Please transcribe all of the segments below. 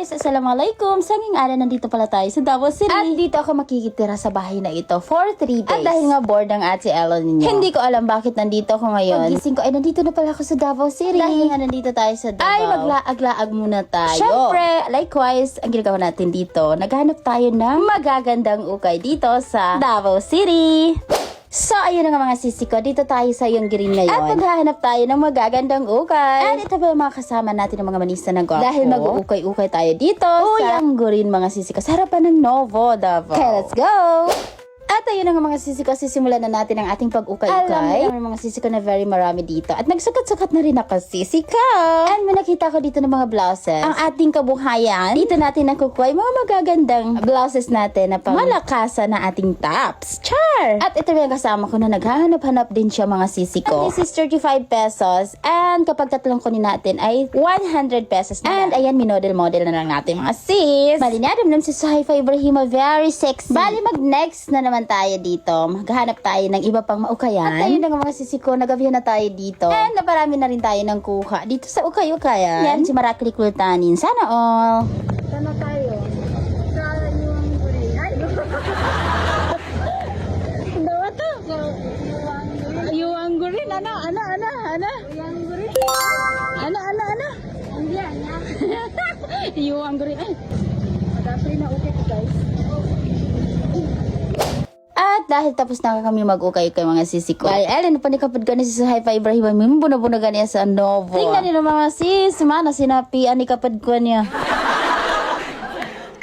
guys! Assalamualaikum! Sanging araw nandito pala tayo sa Davao City. At dito ako makikitira sa bahay na ito for 3 days. At dahil nga bored ang ate Ella ninyo, hindi ko alam bakit nandito ako ngayon. Pagising ko ay nandito na pala ako sa Davao City. Dahil nga nandito tayo sa Davao, ay maglaag-laag muna tayo. Syempre, likewise, ang ginagawa natin dito, naghanap tayo ng magagandang ukay dito sa Davao City. So, ayun na nga mga sisi ko. Dito tayo sa yung green ngayon. At maghahanap tayo ng magagandang ukay. At ito ba yung mga kasama natin ng mga manista na gwapo? Dahil mag-uukay-ukay tayo dito sa yung green mga sisi ko. Sa harapan ng Novo, Davao. Okay, let's go! At ayun na nga mga sisi ko, sisimulan na natin ang ating pag-ukay-ukay. Alam mo mga sisi ko na very marami dito. At nagsukat-sukat na rin ako, sisi ko. And may nakita ko dito ng mga blouses. Ang ating kabuhayan, dito natin nakukuha yung mga magagandang blouses natin na pang malakasan na ating tops. Char! At ito yung kasama ko na naghahanap-hanap din siya mga sisi ko. And this is 35 pesos. And kapag tatlong kunin natin ay 100 pesos na. And ayan, minodel-model na lang natin mga sis. Bali niya, naman si Saifa Ibrahima, very sexy. Bali mag-next na naman tayo dito. Maghanap tayo ng iba pang maukayan. At ayun na nga mga sisi ko, nagabihan na tayo dito. And naparami na rin tayo ng kuha dito sa ukay-ukayan. Yan, si Marakli Kultanin. Sana all. Sana tayo. Sa yung guri. Ay, dawa to. Yung guri. Ana. Yung guri. Ana. Yung guri. Ay. Madapri na okay guys. At dahil tapos na kami mag-ukay-ukay mga sisi ko. Ay, Ellen, panikapad ka ni si Saifa Ibrahima. May buna-buna ka niya sa Novo. Tingnan niyo mga sis. Mana, sinapian ni kapad ko niya.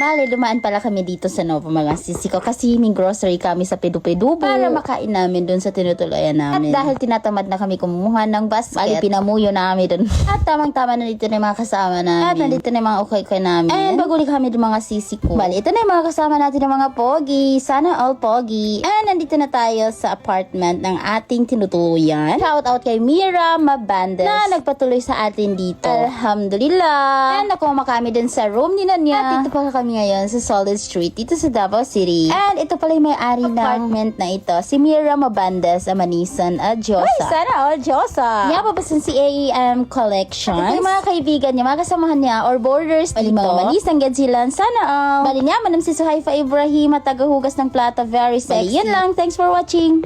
Bale, dumaan pala kami dito sa Novo mga sisi ko kasi may grocery kami sa Pedu-Pedubo para makain namin dun sa tinutuluyan namin. At dahil tinatamad na kami kumuha ng basket, bali pinamuyo namin dun. At tamang-tama na dito na yung mga kasama namin. At nandito na yung mga ukay-ukay namin. And baguli kami dun mga sisi ko. Bali, ito na yung mga kasama natin ng mga pogi. Sana all pogi. And nandito na tayo sa apartment ng ating tinutuluyan. Shout out kay Mira Mabandes na nagpatuloy sa atin dito. Alhamdulillah. And nakuha kami dun sa room ni Nanya. At dito pa kami ngayon sa Solid Street dito sa Davao City. And ito pala yung may-ari ng apartment na ito, si Mira Mabandes Amanisan Adjosa. Ay, sana all Josa. Niya papasan si AEM Collections. Ito yung mga kaibigan niya, mga kasamahan niya or borders dito. Mga Manisan Gadzilan, sana all. Bali niya, manam si Saifa Ibrahima, tagahugas ng plato, very sexy. Bali, yun lang. Thanks for watching.